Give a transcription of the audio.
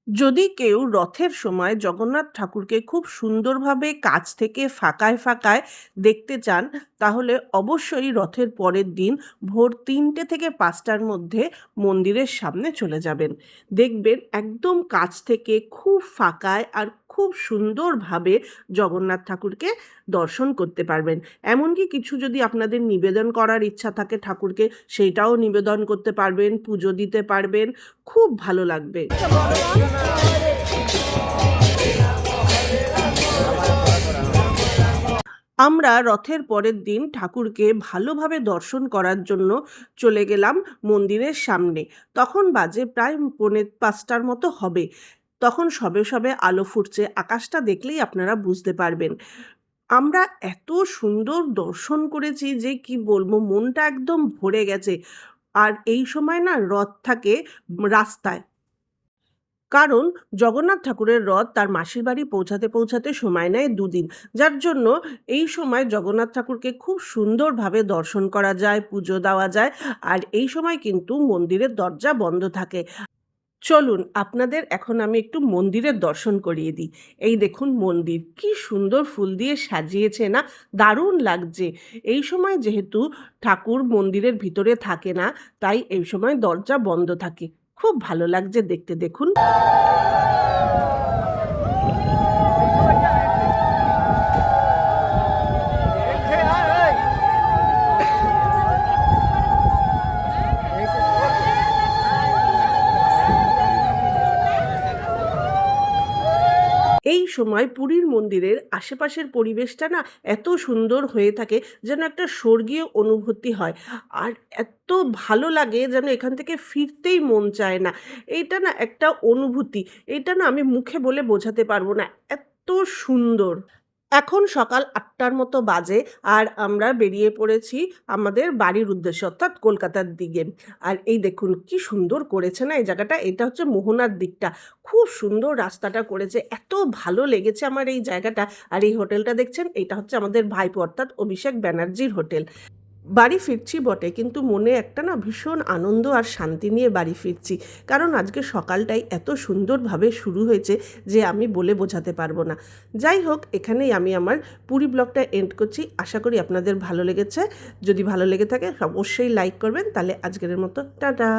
যদি কেউ রথের সময় জগন্নাথ ঠাকুরকে খুব সুন্দরভাবে কাছ থেকে ফাঁকায় ফাঁকায় দেখতে চান, তাহলে অবশ্যই রথের পরের দিন ভোর ৩টে থেকে ৫টার মধ্যে মন্দিরের সামনে চলে যাবেন। দেখবেন একদম কাছ থেকে খুব ফাঁকায় আর খুব সুন্দরভাবে জগন্নাথ ঠাকুরকে দর্শন করতে পারবেন। এমনকি কিছু যদি আপনাদের নিবেদন করার ইচ্ছা থাকে ঠাকুরকে, সেইটাও নিবেদন করতে পারবেন, পুজো দিতে পারবেন। খুব ভালো লাগবে। আমরা রথের পরের দিন ঠাকুরকে ভালোভাবে দর্শন করার জন্য চলে গেলাম মন্দিরের সামনে। তখন বাজে প্রায় পৌনে ৫টার মতো হবে। তখন সবে সবে আলো ফুটছে। আকাশটা দেখলেই আপনারা বুঝতে পারবেন। আমরা এত সুন্দর দর্শন করেছি যে কি বলবো, মনটা একদম ভরে গেছে। আর এই সময় না রথ থাকে রাস্তায়। কারণ জগন্নাথ ঠাকুরের রথ তার মাসির বাড়ি পৌঁছাতে পৌঁছাতে সময় নেয় ২ দিন। যার জন্য এই সময় জগন্নাথ ঠাকুরকে খুব সুন্দরভাবে দর্শন করা যায়, পুজো দেওয়া যায়। আর এই সময় কিন্তু মন্দিরের দরজা বন্ধ থাকে। চলুন আপনাদের এখন আমি একটু মন্দিরের দর্শন করিয়ে দিই। এই দেখুন মন্দির, কি সুন্দর ফুল দিয়ে সাজিয়েছে না? দারুণ লাগছে। এই সময় যেহেতু ঠাকুর মন্দিরের ভিতরে থাকে না, তাই এই সময় দরজা বন্ধ থাকে। খুব ভালো লাগছে দেখতে, দেখুন। এই সময় পুরীর মন্দিরের আশেপাশের পরিবেশটা না এত সুন্দর হয়ে থাকে, যেন একটা স্বর্গীয় অনুভূতি হয়। আর এত ভালো লাগে যেন এখান থেকে ফিরতেই মন চায় না। এইটা না একটা অনুভূতি। এটা না আমি মুখে বলে বোঝাতে পারবো না। এত সুন্দর। এখন সকাল ৮টার মতো বাজে, আর আমরা বেরিয়ে পড়েছি আমাদের বাড়ির উদ্দেশ্যে, অর্থাৎ কলকাতার দিকে। আর এই দেখুন কি সুন্দর করেছে না এই জায়গাটা। এটা হচ্ছে মোহনার দিকটা। খুব সুন্দর রাস্তাটা করেছে। এত ভালো লেগেছে আমার এই জায়গাটা। আর এই হোটেলটা দেখছেন, এটা হচ্ছে আমাদের ভাইপো অর্থাৎ অভিষেক ব্যানার্জির হোটেল। বাড়ি ফিরছি বটে, কিন্তু মনে একটা না ভীষণ আনন্দ আর শান্তি নিয়ে বাড়ি ফিরছি। কারণ আজকে সকালটাই এত সুন্দরভাবে শুরু হয়েছে যে আমি বলে বোঝাতে পারবো না। যাই হোক, এখানেই আমি আমার পুরী ব্লগটা এন্ড করছি। আশা করি আপনাদের ভালো লেগেছে। যদি ভালো লেগে থাকে অবশ্যই লাইক করবেন। তাহলে আজকের মতো টাটা।